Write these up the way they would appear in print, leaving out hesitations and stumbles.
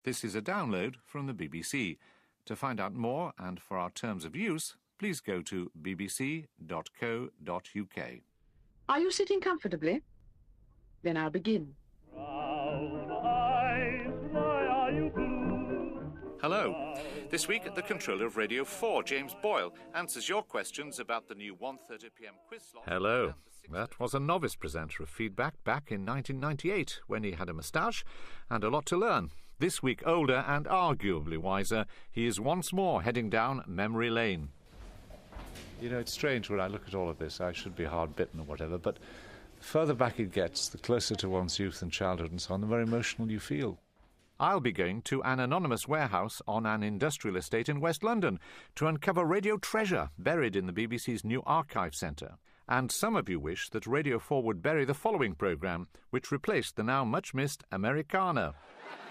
This is a download from the BBC. To find out more and for our terms of use, please go to bbc.co.uk. Are you sitting comfortably? Then I'll begin. Brown eyes, why are you blue? Hello. This week, the controller of Radio 4, James Boyle, answers your questions about the new 1:30pm quiz slot. Hello. That was a novice presenter of Feedback back in 1998, when he had a moustache and a lot to learn. This week, older and arguably wiser, he is once more heading down memory lane. You know, it's strange when I look at all of this. I should be hard-bitten or whatever, but the further back it gets, the closer to one's youth and childhood and so on, the more emotional you feel. I'll be going to an anonymous warehouse on an industrial estate in West London to uncover radio treasure buried in the BBC's new archive centre. And some of you wish that Radio 4 would bury the following programme, which replaced the now much-missed Americana.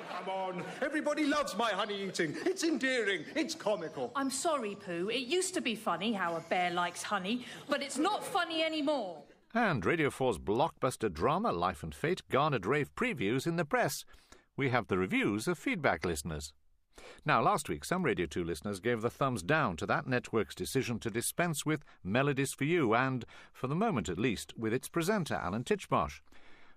Come on, everybody loves my honey eating. It's endearing, it's comical. I'm sorry, Pooh. It used to be funny how a bear likes honey, but it's not funny anymore. And Radio 4's blockbuster drama, Life and Fate, garnered rave previews in the press. We have the reviews of Feedback listeners. Now, last week, some Radio 2 listeners gave the thumbs down to that network's decision to dispense with Melodies for You and, for the moment at least, with its presenter, Alan Titchmarsh.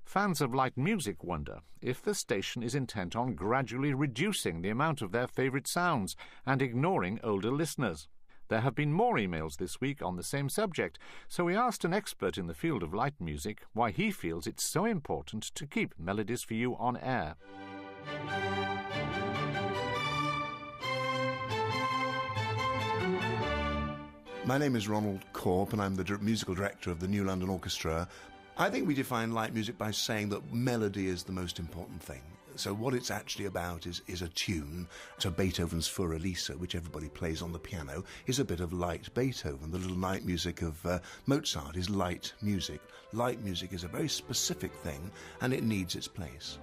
Fans of light music wonder if the station is intent on gradually reducing the amount of their favourite sounds and ignoring older listeners. There have been more emails this week on the same subject, so we asked an expert in the field of light music why he feels it's so important to keep Melodies for You on air. My name is Ronald Corp and I'm the musical director of the New London Orchestra. I think we define light music by saying that melody is the most important thing. So what it's actually about is a tune. So Beethoven's Für Elise, which everybody plays on the piano, is a bit of light Beethoven. The little night music of Mozart is light music. Light music is a very specific thing and it needs its place.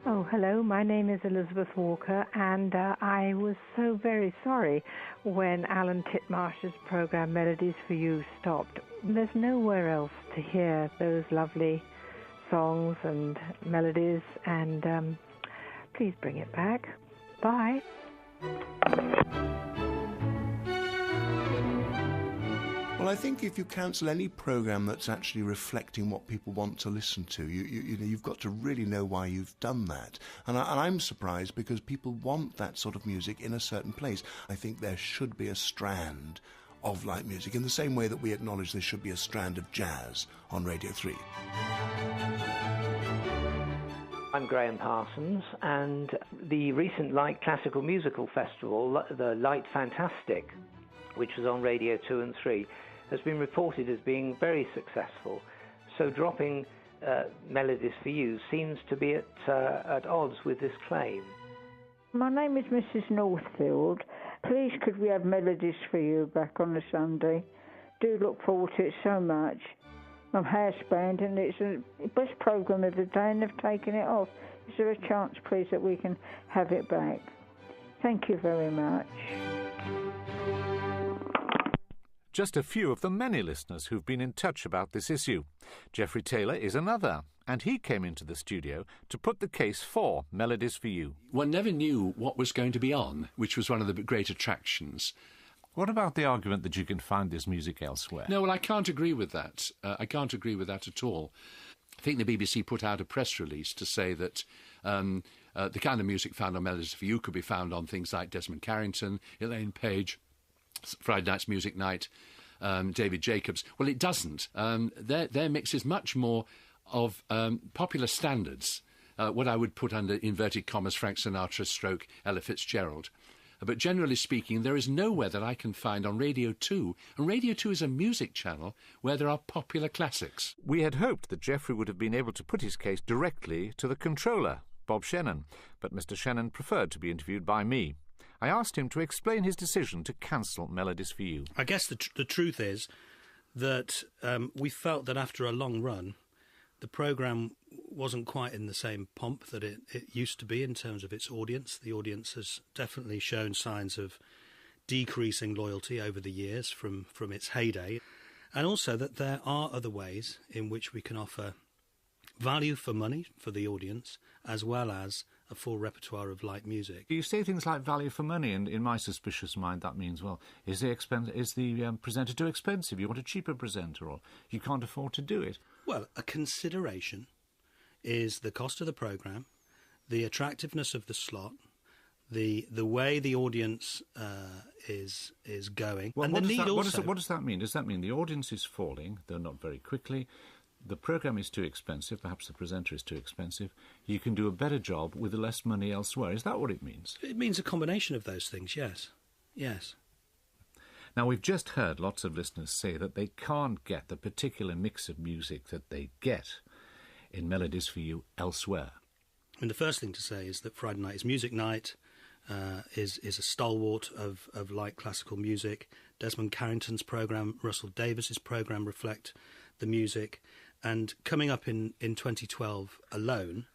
Oh, hello, my name is Elizabeth Walker, and I was so very sorry when Alan Titchmarsh's programme Melodies for You stopped. There's nowhere else to hear those lovely songs and melodies, and please bring it back. Bye. Well, I think if you cancel any programme that's actually reflecting what people want to listen to, you've got to really know why you've done that. And I'm surprised because people want that sort of music in a certain place. I think there should be a strand of light music in the same way that we acknowledge there should be a strand of jazz on Radio 3. I'm Graham Parsons, and the recent Light Classical Musical Festival, the Light Fantastic, which was on Radio 2 and 3, has been reported as being very successful. So dropping Melodies for You seems to be at odds with this claim. My name is Mrs. Northfield. Please could we have Melodies for You back on a Sunday? Do look forward to it so much. I'm housebound and it's the best programme of the day and they've taken it off. Is there a chance, please, that we can have it back? Thank you very much. Just a few of the many listeners who've been in touch about this issue. Geoffrey Taylor is another, and he came into the studio to put the case for Melodies for You. One never knew what was going to be on, which was one of the great attractions. What about the argument that you can find this music elsewhere? No, well, I can't agree with that. I can't agree with that at all. I think the BBC put out a press release to say that the kind of music found on Melodies for You could be found on things like Desmond Carrington, Elaine Page, Friday Night's Music Night, David Jacobs. Well, it doesn't. Their mix is much more of popular standards, what I would put under inverted commas Frank Sinatra stroke Ella Fitzgerald. But generally speaking, there is nowhere that I can find on Radio 2, and Radio 2 is a music channel where there are popular classics. We had hoped that Geoffrey would have been able to put his case directly to the controller, Bob Shannon, but Mr. Shannon preferred to be interviewed by me. I asked him to explain his decision to cancel Melodies for You. I guess the truth is that we felt that after a long run, the programme wasn't quite in the same pomp that it used to be in terms of its audience. The audience has definitely shown signs of decreasing loyalty over the years from its heyday. And also that there are other ways in which we can offer value for money for the audience, as well as a full repertoire of light music. You say things like value for money, and in my suspicious mind that means, well, is the presenter too expensive? You want a cheaper presenter, or you can't afford to do it? Well, a consideration is the cost of the programme, the attractiveness of the slot, the way the audience is going, well, and the need also. What does that mean? Does that mean the audience is falling, though not very quickly? The programme is too expensive, perhaps the presenter is too expensive. You can do a better job with less money elsewhere. Is that what it means? It means a combination of those things, yes. Yes. Now, we've just heard lots of listeners say that they can't get the particular mix of music that they get in Melodies for You elsewhere. And the first thing to say is that Friday night is music night, is a stalwart of light classical music. Desmond Carrington's programme, Russell Davis's programme reflect the music. And coming up in 2012 alone,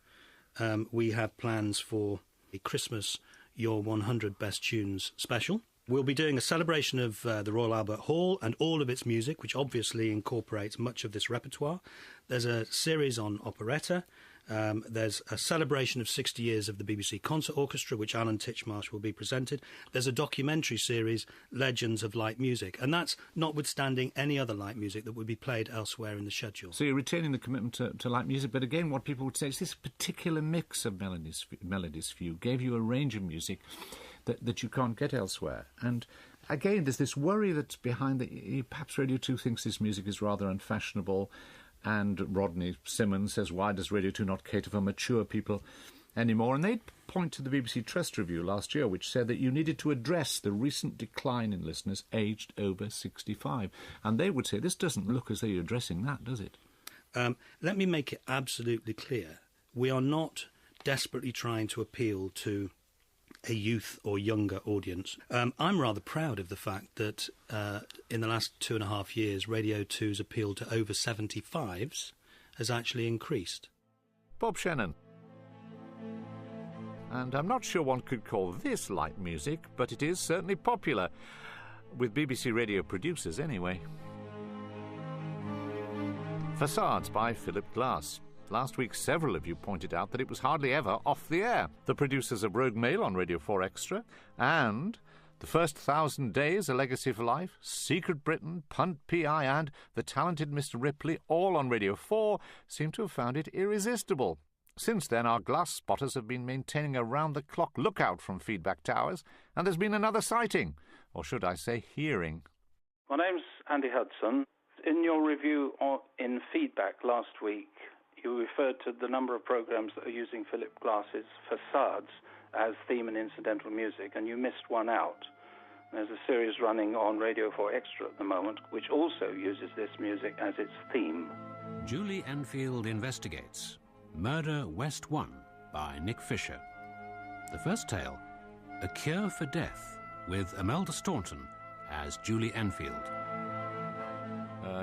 we have plans for a Christmas Your 100 Best Tunes special. We'll be doing a celebration of the Royal Albert Hall and all of its music, which obviously incorporates much of this repertoire. There's a series on operetta. There's a celebration of 60 years of the BBC Concert Orchestra, which Alan Titchmarsh will be presented. There's a documentary series, Legends of Light Music, and that's notwithstanding any other light music that would be played elsewhere in the schedule. So you're retaining the commitment to light music, but again, what people would say is this particular mix of melodies for you gave you a range of music that you can't get elsewhere. And again, there's this worry that's behind that perhaps Radio 2 thinks this music is rather unfashionable. And Rodney Simmons says, why does Radio 2 not cater for mature people anymore? And they point to the BBC Trust Review last year, which said that you needed to address the recent decline in listeners aged over 65. And they would say, this doesn't look as though you're addressing that, does it? Let me make it absolutely clear. We are not desperately trying to appeal to a youth or younger audience. I'm rather proud of the fact that in the last 2.5 years, Radio 2's appeal to over 75s has actually increased. Bob Shannon. And I'm not sure one could call this light music, but it is certainly popular, with BBC Radio producers anyway. Facades by Philip Glass. Last week, several of you pointed out that it was hardly ever off the air. The producers of Rogue Mail on Radio 4 Extra, and The First 1,000 Days, A Legacy for Life, Secret Britain, Punt PI, and The Talented Mr. Ripley, all on Radio 4, seem to have found it irresistible. Since then, our glass spotters have been maintaining a round-the-clock lookout from feedback towers, and there's been another sighting, or should I say hearing. My name's Andy Hudson. In your review in feedback last week, you referred to the number of programmes that are using Philip Glass's Facades as theme and incidental music, and you missed one out. There's a series running on Radio 4 Extra at the moment, which also uses this music as its theme. Julie Enfield Investigates. Murder West 1 by Nick Fisher. The first tale, A Cure for Death, with Imelda Staunton as Julie Enfield.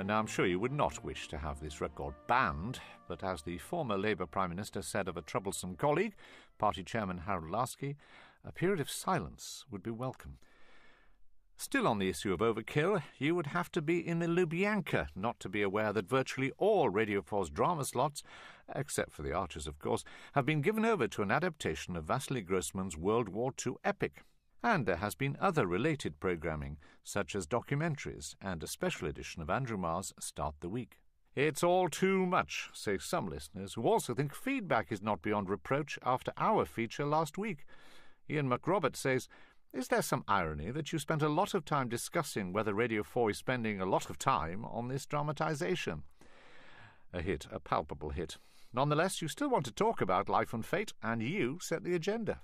Now, I'm sure you would not wish to have this record banned, but as the former Labour Prime Minister said of a troublesome colleague, Party Chairman Harold Laski, a period of silence would be welcome. Still on the issue of overkill, you would have to be in the Lubyanka not to be aware that virtually all Radio 4's drama slots, except for The Archers, of course, have been given over to an adaptation of Vasily Grossman's World War II epic. And there has been other related programming, such as documentaries and a special edition of Andrew Marr's Start the Week. It's all too much, say some listeners, who also think feedback is not beyond reproach after our feature last week. Ian McRobert says, is there some irony that you spent a lot of time discussing whether Radio 4 is spending a lot of time on this dramatisation? A hit, a palpable hit. Nonetheless, you still want to talk about Life and Fate, and you set the agenda.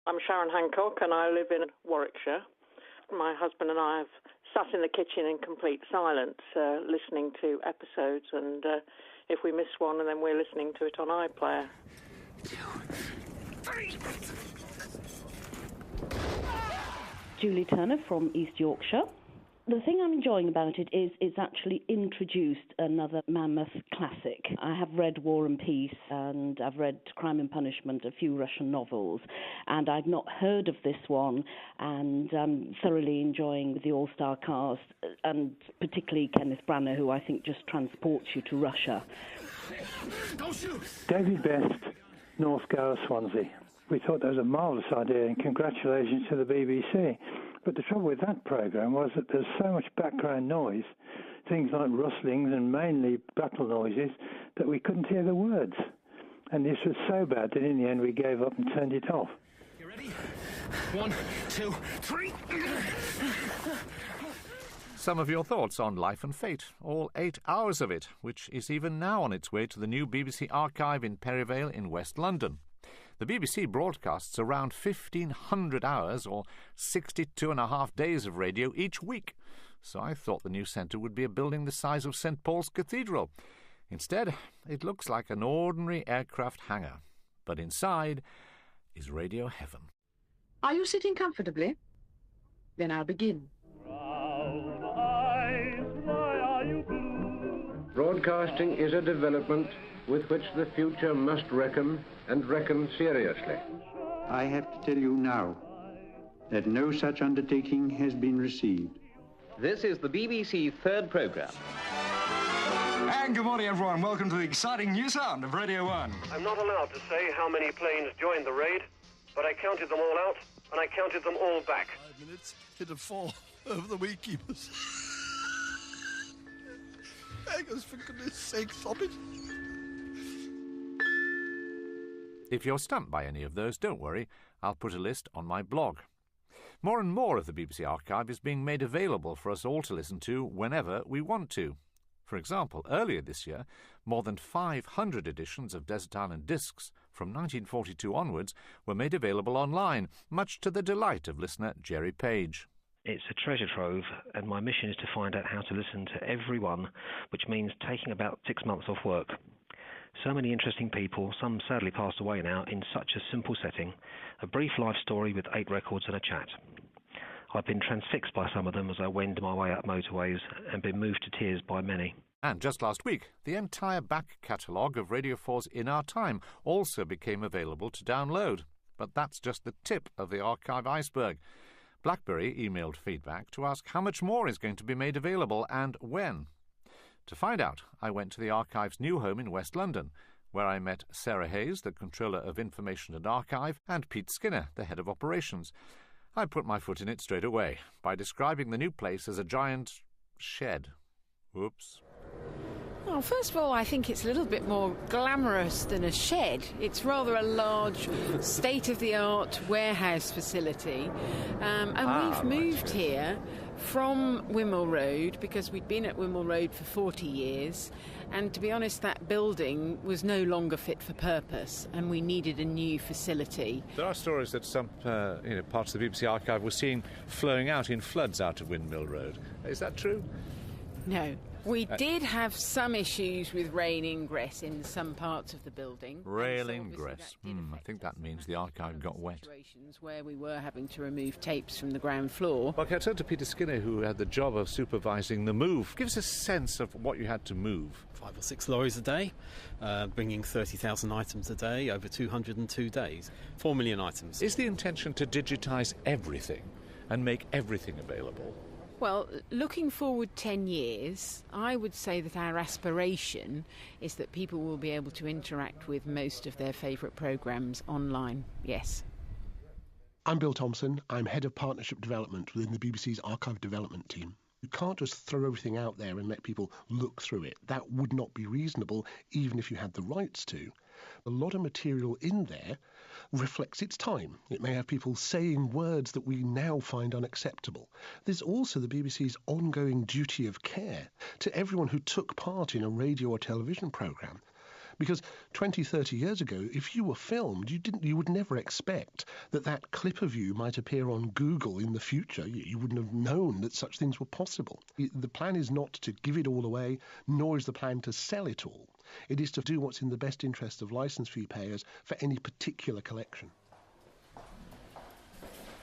I'm Sharon Hancock and I live in Warwickshire. My husband and I have sat in the kitchen in complete silence, listening to episodes, and if we miss one, and then we're listening to it on iPlayer. Julie Turner from East Yorkshire. The thing I'm enjoying about it is it's actually introduced another mammoth classic. I have read War and Peace, and I've read Crime and Punishment, a few Russian novels, and I'd not heard of this one, and I'm thoroughly enjoying the all-star cast, and particularly Kenneth Branagh, who I think just transports you to Russia. Don't shoot! David Best, North Gower, Swansea. We thought that was a marvellous idea, and congratulations to the BBC. But the trouble with that programme was that there's so much background noise, things like rustlings and mainly battle noises, that we couldn't hear the words. And this was so bad that in the end we gave up and turned it off. You ready? 1, 2, 3. Some of your thoughts on Life and Fate, all 8 hours of it, which is even now on its way to the new BBC archive in Perivale in West London. The BBC broadcasts around 1,500 hours, or 62.5 days of radio each week, so I thought the new centre would be a building the size of St Paul's Cathedral. Instead, it looks like an ordinary aircraft hangar, but inside is radio heaven. Are you sitting comfortably? Then I'll begin. Brown eyes, why are you blue? Broadcasting is a development with which the future must reckon, and reckon seriously. I have to tell you now that no such undertaking has been received. This is the BBC third programme. And good morning, everyone. Welcome to the exciting new sound of Radio 1. I'm not allowed to say how many planes joined the raid, but I counted them all out, and I counted them all back. 5 minutes, hit a 4 over the weekkeepers. Beggars, for goodness sake, stop it. If you're stumped by any of those, don't worry, I'll put a list on my blog. More and more of the BBC archive is being made available for us all to listen to whenever we want to. For example, earlier this year, more than 500 editions of Desert Island Discs from 1942 onwards were made available online, much to the delight of listener Jerry Page. It's a treasure trove, and my mission is to find out how to listen to every one, which means taking about 6 months off work. So many interesting people, some sadly passed away now, in such a simple setting. A brief life story with 8 records and a chat. I've been transfixed by some of them as I wend my way up motorways and been moved to tears by many. And just last week, the entire back catalogue of Radio 4's In Our Time also became available to download. But that's just the tip of the archive iceberg. BlackBerry emailed feedback to ask how much more is going to be made available and when. To find out, I went to the archive's new home in West London, where I met Sarah Hayes, the Controller of Information and Archive, and Pete Skinner, the Head of Operations. I put my foot in it straight away by describing the new place as a giant shed. Oops. Well, first of all, I think it's a little bit more glamorous than a shed. It's rather a large, state-of-the-art warehouse facility. And we've moved here from Wimble Road because we'd been at Wimble Road for 40 years. And to be honest, that building was no longer fit for purpose, and we needed a new facility. There are stories that some parts of the BBC archive were seen flowing out in floods out of Windmill Road. Is that true? No. We did have some issues with rain ingress in some parts of the building. Rail ingress. I think that means the archive got wet. Situations where we were having to remove tapes from the ground floor. Well, I turned to Peter Skinner, who had the job of supervising the move. Give us a sense of what you had to move. 5 or 6 lorries a day, bringing 30,000 items a day over 202 days. 4 million items. Is the intention to digitise everything and make everything available? Well, looking forward 10 years, I would say that our aspiration is that people will be able to interact with most of their favourite programmes online, yes. I'm Bill Thompson. I'm Head of Partnership Development within the BBC's Archive Development team. You can't just throw everything out there and let people look through it. That would not be reasonable, even if you had the rights to. A lot of material in there reflects its time. It may have people saying words that we now find unacceptable. There's also the BBC's ongoing duty of care to everyone who took part in a radio or television programme. Because 20, 30 years ago, if you were filmed, you would never expect that clip of you might appear on Google in the future. You wouldn't have known that such things were possible. The plan is not to give it all away, nor is the plan to sell it all. It is to do what's in the best interest of licence fee payers for any particular collection.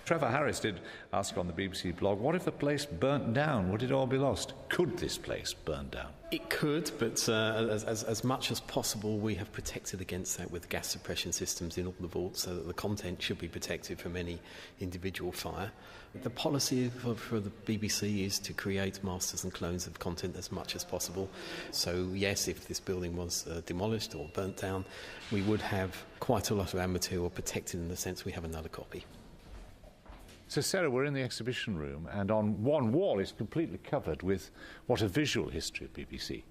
Trevor Harris did ask on the BBC blog, what if the place burnt down? Would it all be lost? Could this place burn down? It could, but as much as possible, we have protected against that with gas suppression systems in all the vaults, so that the content should be protected from any individual fire. The policy for the BBC is to create masters and clones of content as much as possible. So yes, if this building was demolished or burnt down, we would have quite a lot of our material protected in the sense we have another copy. So, Sarah, we're in the exhibition room, and on one wall is completely covered with what a visual history of BBC.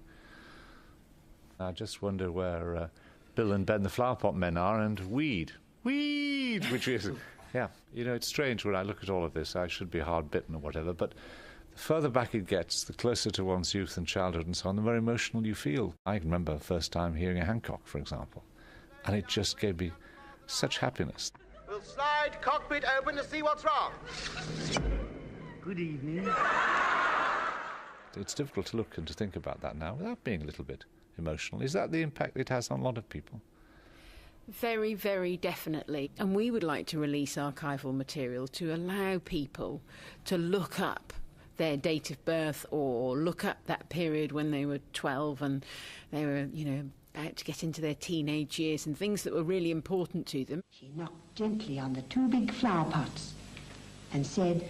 I just wonder where Bill and Ben the Flowerpot Men are, and Weed, which is... Yeah, you know, it's strange when I look at all of this. I should be hard-bitten or whatever, but the further back it gets, the closer to one's youth and childhood and so on, the more emotional you feel. I can remember the first time hearing a Hancock, for example, and it just gave me such happiness. We'll slide cockpit open to see what's wrong. Good evening. It's difficult to look and to think about that now without being a little bit emotional. Is that the impact it has on a lot of people? Very, very definitely. And we would like to release archival material to allow people to look up their date of birth or look up that period when they were 12 and they were, about to get into their teenage years and things that were really important to them. She knocked gently on the two big flower pots and said,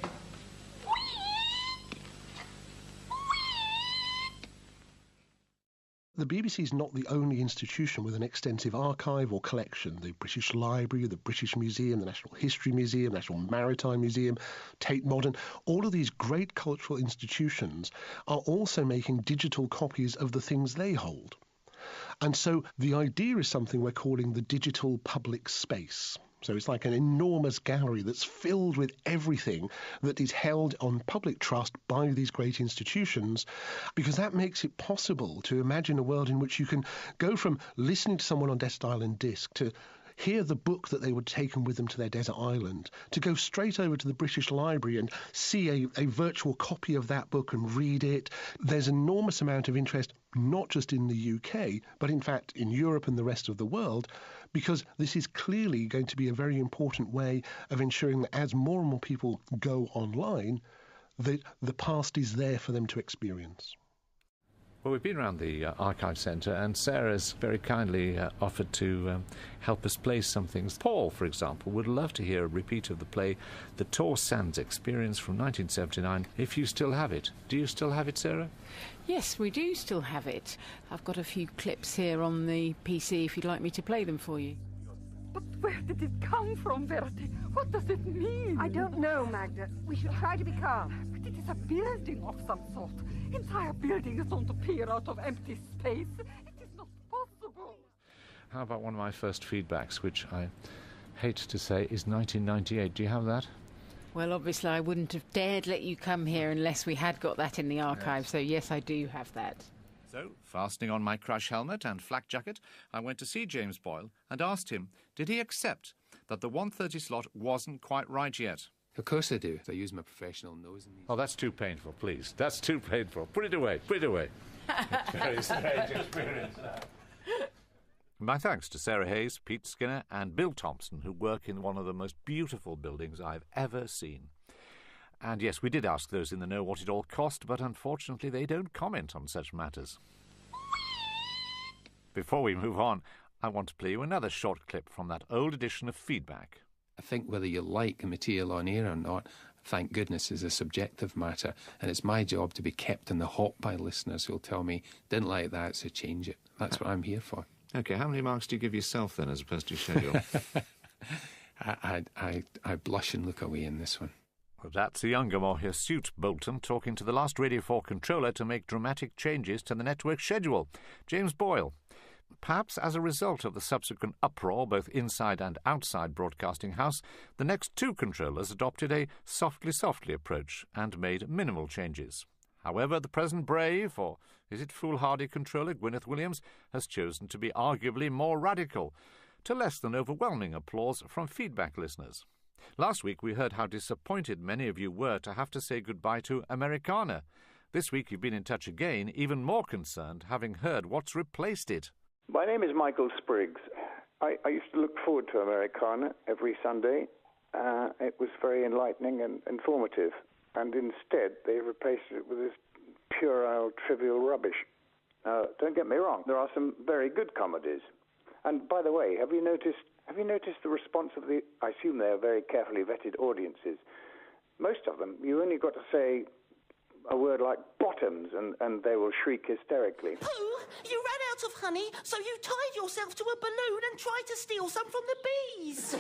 The BBC is not the only institution with an extensive archive or collection. The British Library, the British Museum, the National History Museum, National Maritime Museum, Tate Modern, all of these great cultural institutions are also making digital copies of the things they hold. And so the idea is something we're calling the digital public space. So it's like an enormous gallery that's filled with everything that is held on public trust by these great institutions, because that makes it possible to imagine a world in which you can go from listening to someone on desert island disc to hear the book that they would have taken with them to their desert island, to go straight over to the British Library and see a virtual copy of that book and read it. There's an enormous amount of interest, not just in the UK, but in fact in Europe and the rest of the world, because this is clearly going to be a very important way of ensuring that as more and more people go online, that the past is there for them to experience. Well, we've been around the Archive Centre, and Sarah's very kindly offered to help us play some things. Paul, for example, would love to hear a repeat of the play The Tor Sands Experience from 1979, if you still have it. Do you still have it, Sarah? Yes, we do still have it. I've got a few clips here on the PC if you'd like me to play them for you. But where did it come from, Verity? What does it mean? I don't know, Magda. We should try to be calm. But it is a building of some sort. Entire buildings don't appear out of empty space. It is not possible. How about one of my first feedbacks, which I hate to say is 1998. Do you have that? Well, obviously I wouldn't have dared let you come here unless we had got that in the archive, so yes, I do have that. So, fastening on my crush helmet and flak jacket, I went to see James Boyle and asked him, did he accept that the 1:30 slot wasn't quite right yet? Of course I do. I use my professional nose in these. Oh, that's too painful, please. That's too painful. Put it away. Put it away. Very strange experience. My thanks to Sarah Hayes, Pete Skinner and Bill Thompson, who work in one of the most beautiful buildings I've ever seen. And yes, we did ask those in the know what it all cost, but unfortunately they don't comment on such matters. Before we move on, I want to play you another short clip from that old edition of Feedback. I think whether you like the material on air or not, thank goodness, is a subjective matter, and it's my job to be kept in the hop by listeners who'll tell me, didn't like that, so change it. That's what I'm here for. OK, how many marks do you give yourself then, as opposed to schedule? I blush and look away in this one. Well, that's a younger, more hirsute Bolton talking to the last Radio 4 controller to make dramatic changes to the network schedule, James Boyle. Perhaps as a result of the subsequent uproar, both inside and outside Broadcasting House, the next two controllers adopted a softly approach and made minimal changes. However, the present brave, or is it foolhardy controller, Gwyneth Williams, has chosen to be arguably more radical, to less than overwhelming applause from feedback listeners. Last week we heard how disappointed many of you were to have to say goodbye to Americana. This week you've been in touch again, even more concerned, having heard what's replaced it. My name is Michael Spriggs. I used to look forward to Americana every Sunday, it was very enlightening and informative. And instead, they replaced it with this puerile, trivial rubbish. Don't get me wrong, there are some very good comedies. And by the way, have you noticed the response of the, I assume they are very carefully vetted audiences. Most of them, you only got to say a word like bottoms and they will shriek hysterically. Pooh, you ran out of honey, so you tied yourself to a balloon and tried to steal some from the bees.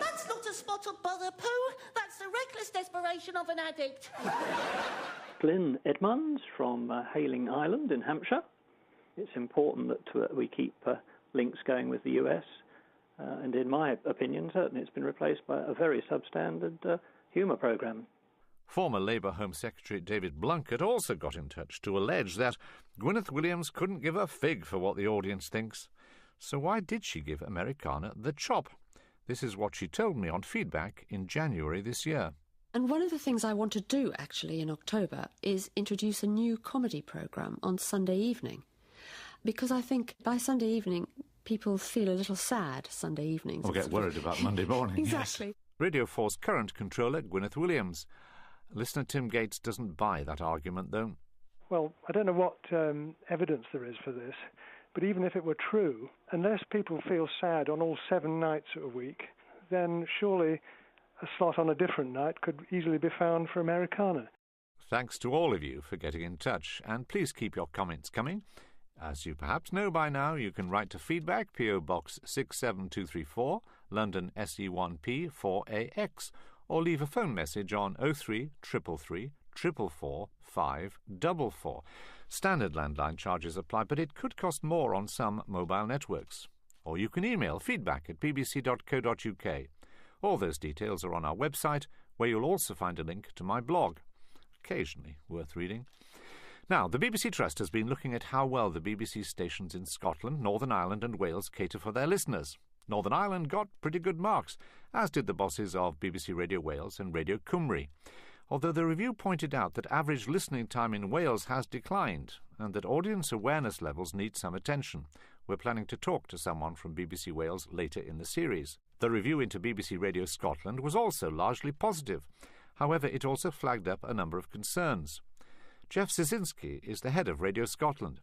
That's not a spot of bother, Pooh. That's the reckless desperation of an addict. Glyn Edmonds from Hayling Island in Hampshire. It's important that we keep links going with the US, and in my opinion, certainly it's been replaced by a very substandard humour programme. Former Labour Home Secretary David Blunkett also got in touch to allege that Gwyneth Williams couldn't give a fig for what the audience thinks. So why did she give Americana the chop? This is what she told me on feedback in January this year. And one of the things I want to do, actually, in October is introduce a new comedy programme on Sunday evening. Because I think by Sunday evening, people feel a little sad Sunday evenings. Or get worried about Monday morning. Exactly. Yes. Radio 4's current controller, Gwyneth Williams. Listener Tim Gates doesn't buy that argument, though. Well, I don't know what evidence there is for this, but even if it were true, unless people feel sad on all 7 nights a week, then surely a slot on a different night could easily be found for Americana. Thanks to all of you for getting in touch, and please keep your comments coming. As you perhaps know by now, you can write to Feedback, P.O. Box 67234, London SE1P 4AX, or leave a phone message on 03 333 444 544. Standard landline charges apply, but it could cost more on some mobile networks. Or you can email feedback@bbc.co.uk. All those details are on our website, where you'll also find a link to my blog. Occasionally worth reading. Now, the BBC Trust has been looking at how well the BBC stations in Scotland, Northern Ireland and Wales cater for their listeners. Northern Ireland got pretty good marks, as did the bosses of BBC Radio Wales and Radio Cymru. Although the review pointed out that average listening time in Wales has declined and that audience awareness levels need some attention. We're planning to talk to someone from BBC Wales later in the series. The review into BBC Radio Scotland was also largely positive. However, it also flagged up a number of concerns. Jeff Szynski is the head of Radio Scotland.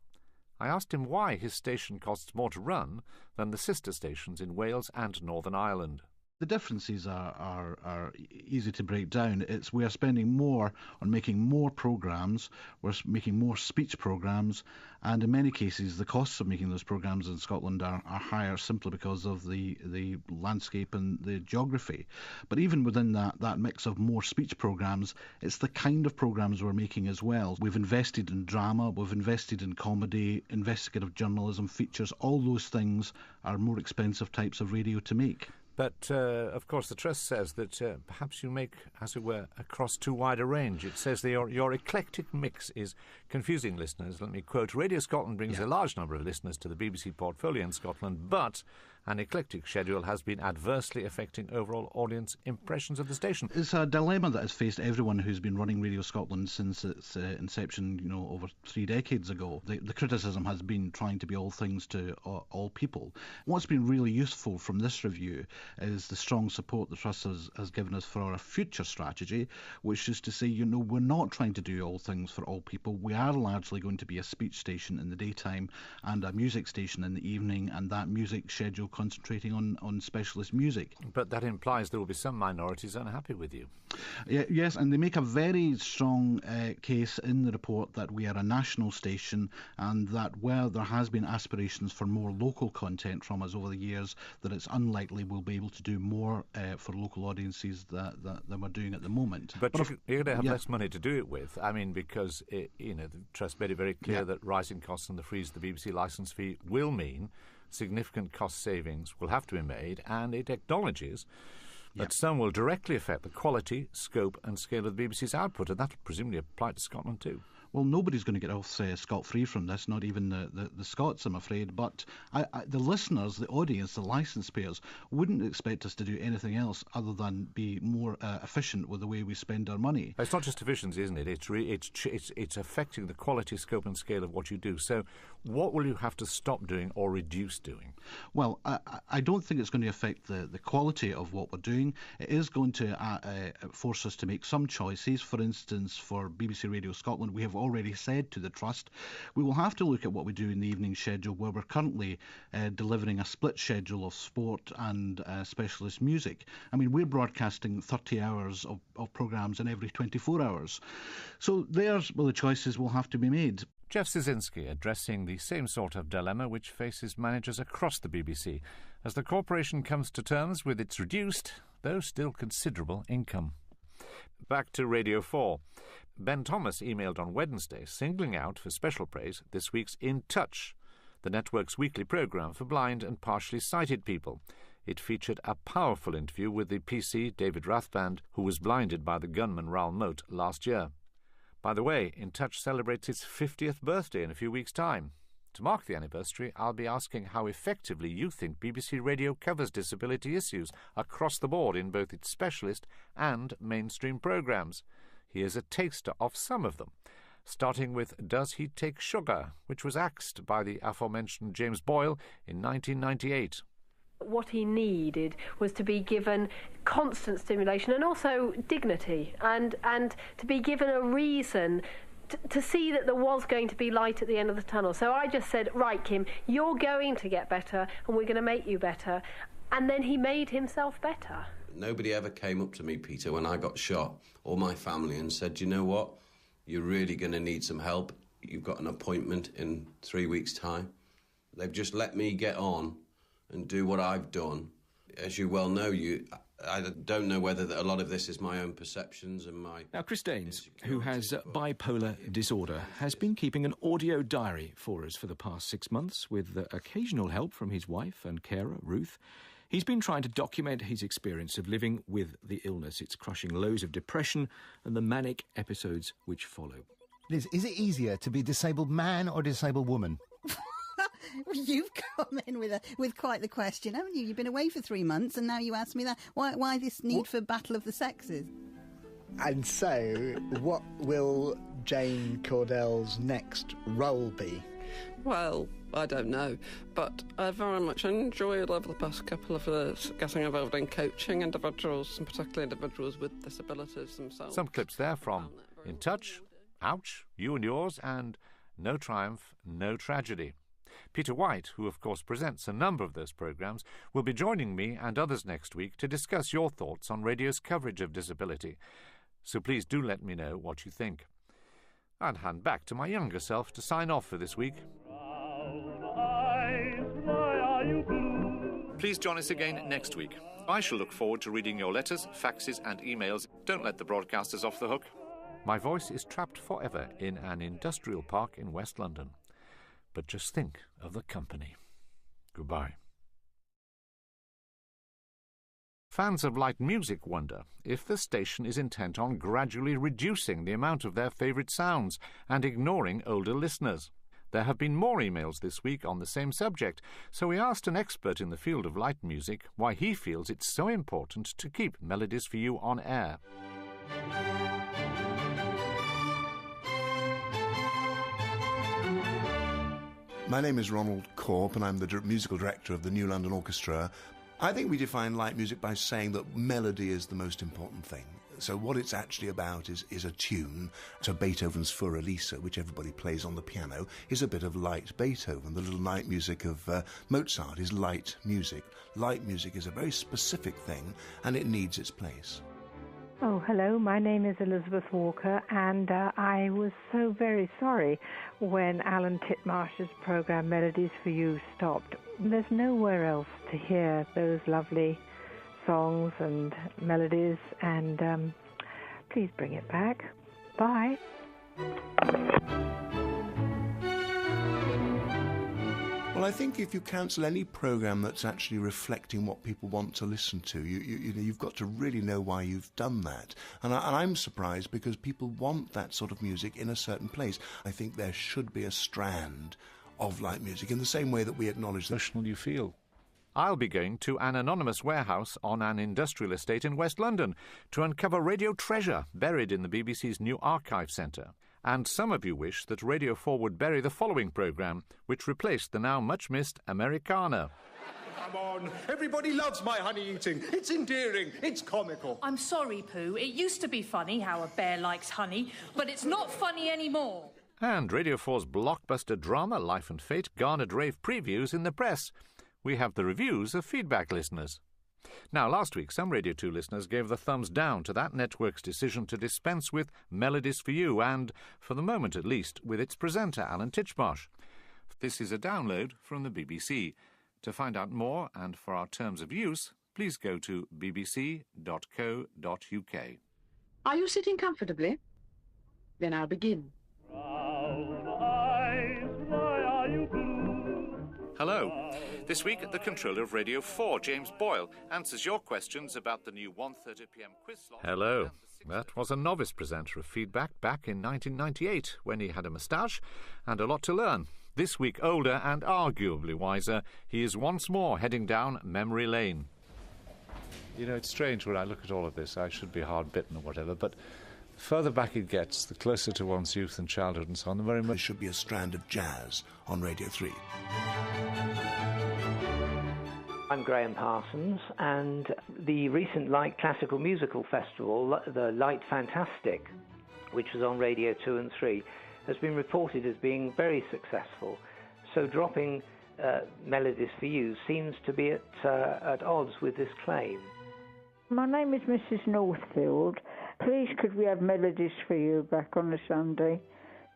I asked him why his station costs more to run than the sister stations in Wales and Northern Ireland. The differences are easy to break down. We are spending more on making more programmes, we're making more speech programmes, and in many cases the costs of making those programmes in Scotland are higher simply because of the landscape and the geography. But even within that mix of more speech programmes, it's the kind of programmes we're making as well. We've invested in drama, we've invested in comedy, investigative journalism, features. All those things are more expensive types of radio to make. But, of course, the Trust says that perhaps you make, as it were, across too wide a range. It says that your eclectic mix is confusing listeners. Let me quote, Radio Scotland brings a large number of listeners to the BBC portfolio in Scotland, but an eclectic schedule has been adversely affecting overall audience impressions of the station. It's a dilemma that has faced everyone who's been running Radio Scotland since its inception, over 3 decades ago. The criticism has been trying to be all things to all people. What's been really useful from this review is the strong support the Trust has given us for our future strategy, which is to say, we're not trying to do all things for all people. We are largely going to be a speech station in the daytime and a music station in the evening, and that music schedule concentrating on specialist music. But that implies there will be some minorities unhappy with you. Yes, and they make a very strong case in the report that we are a national station and that where there has been aspirations for more local content from us over the years, that it's unlikely we'll be able to do more for local audiences than we're doing at the moment. But you're going to have less money to do it with. I mean, because the Trust made it very clear that rising costs and the freeze of the BBC licence fee will mean significant cost savings will have to be made, and it acknowledges that some will directly affect the quality, scope and scale of the BBC's output, and that will presumably apply to Scotland too. Well, nobody's going to get off scot-free from this, not even the Scots, I'm afraid. But the listeners, the audience, the licence payers wouldn't expect us to do anything else other than be more efficient with the way we spend our money. It's not just efficiency, isn't it? It's affecting the quality, scope and scale of what you do. So what will you have to stop doing or reduce doing? Well, I don't think it's going to affect the quality of what we're doing. It is going to force us to make some choices. For instance, for BBC Radio Scotland, we have already said to the Trust we will have to look at what we do in the evening schedule, where we're currently delivering a split schedule of sport and specialist music. I mean, we're broadcasting 30 hours of programmes in every 24 hours. So there's where the choices will have to be made. Jeff Szynski addressing the same sort of dilemma which faces managers across the BBC as the corporation comes to terms with its reduced, though still considerable, income. Back to Radio 4. Ben Thomas emailed on Wednesday singling out for special praise this week's In Touch, the network's weekly programme for blind and partially sighted people. It featured a powerful interview with the PC David Rathband, who was blinded by the gunman Raoul Moat last year. By the way, In Touch celebrates its 50th birthday in a few weeks' time. To mark the anniversary, I'll be asking how effectively you think BBC Radio covers disability issues across the board in both its specialist and mainstream programmes. Here's a taster of some of them, starting with Does He Take Sugar?, which was axed by the aforementioned James Boyle in 1998. What he needed was to be given constant stimulation and also dignity, and to be given a reason to see that there was going to be light at the end of the tunnel. So I just said, right, Kim, you're going to get better and we're going to make you better. And then he made himself better. Nobody ever came up to me, Peter, when I got shot, or my family, and said, you know what, you're really going to need some help. You've got an appointment in 3 weeks' time. They've just let me get on and do what I've done. As you well know, I don't know whether a lot of this is my own perceptions and my... Now, Chris Daines, who has bipolar disorder, has been keeping an audio diary for us for the past 6 months with occasional help from his wife and carer, Ruth. He's been trying to document his experience of living with the illness, its crushing lows of depression and the manic episodes which follow. Liz, is it easier to be a disabled man or a disabled woman? Well, you've come in with quite the question, haven't you? You've been away for 3 months and now you ask me that. Why this need for battle of the sexes? And so, what will Jane Cordell's next role be? Well, I don't know, but I very much enjoyed over the past couple of years getting involved in coaching individuals, and particularly individuals with disabilities themselves. Some clips there from In Touch, Ouch, You and Yours, and No Triumph, No Tragedy. Peter White, who of course presents a number of those programmes, will be joining me and others next week to discuss your thoughts on radio's coverage of disability. So please do let me know what you think. I'll hand back to my younger self to sign off for this week. Please join us again next week. I shall look forward to reading your letters, faxes and emails. Don't let the broadcasters off the hook. My voice is trapped forever in an industrial park in West London. But just think of the company. Goodbye. Fans of light music wonder if the station is intent on gradually reducing the amount of their favourite sounds and ignoring older listeners. There have been more emails this week on the same subject, so we asked an expert in the field of light music why he feels it's so important to keep Melodies for You on air. My name is Ronald Corp and I'm the musical director of the New London Orchestra. I think we define light music by saying that melody is the most important thing. So what it's actually about is a tune. So Beethoven's Für Elise, which everybody plays on the piano, is a bit of light Beethoven. The little night music of Mozart is light music. Light music is a very specific thing and it needs its place. Oh, hello, my name is Elizabeth Walker, and I was so very sorry when Alan Titmarsh's programme Melodies for You stopped. There's nowhere else to hear those lovely songs and melodies, and please bring it back. Bye. Well, Well, I think if you cancel any programme that's actually reflecting what people want to listen to, you've got to really know why you've done that. And I'm surprised because people want that sort of music in a certain place. I think there should be a strand of light music in the same way that we acknowledge the emotional you feel. I'll be going to an anonymous warehouse on an industrial estate in West London to uncover radio treasure buried in the BBC's new archive centre. And some of you wish that Radio 4 would bury the following programme, which replaced the now much-missed Americana. Come on, everybody loves my honey eating. It's endearing, it's comical. I'm sorry, Pooh. It used to be funny how a bear likes honey, but it's not funny anymore. And Radio 4's blockbuster drama, Life and Fate, garnered rave previews in the press. We have the reviews of feedback listeners. Now, last week, some Radio 2 listeners gave the thumbs down to that network's decision to dispense with Melodies for You and, for the moment at least, with its presenter, Alan Titchmarsh. This is a download from the BBC. To find out more and for our terms of use, please go to bbc.co.uk. Are you sitting comfortably? Then I'll begin. Hello. This week, the controller of Radio 4, James Boyle, answers your questions about the new 1:30pm quiz slot. Hello. That was a novice presenter of feedback back in 1998 when he had a moustache and a lot to learn. This week, older and arguably wiser, he is once more heading down memory lane. You know, it's strange when I look at all of this. I should be hard-bitten or whatever, but the further back it gets, the closer to one's youth and childhood and so on, the very much... There should be a strand of jazz on Radio 3. I'm Graham Parsons, and the recent Light Classical Musical Festival, the Light Fantastic, which was on Radio 2 and 3, has been reported as being very successful. So dropping Melodies for You seems to be at odds with this claim. My name is Mrs. Northfield. Please could we have Melodies for You back on a Sunday?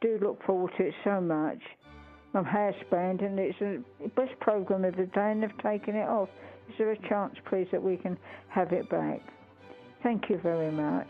Do look forward to it so much. I'm housebound and it's the best programme of the day and they've taken it off. Is there a chance, please, that we can have it back? Thank you very much.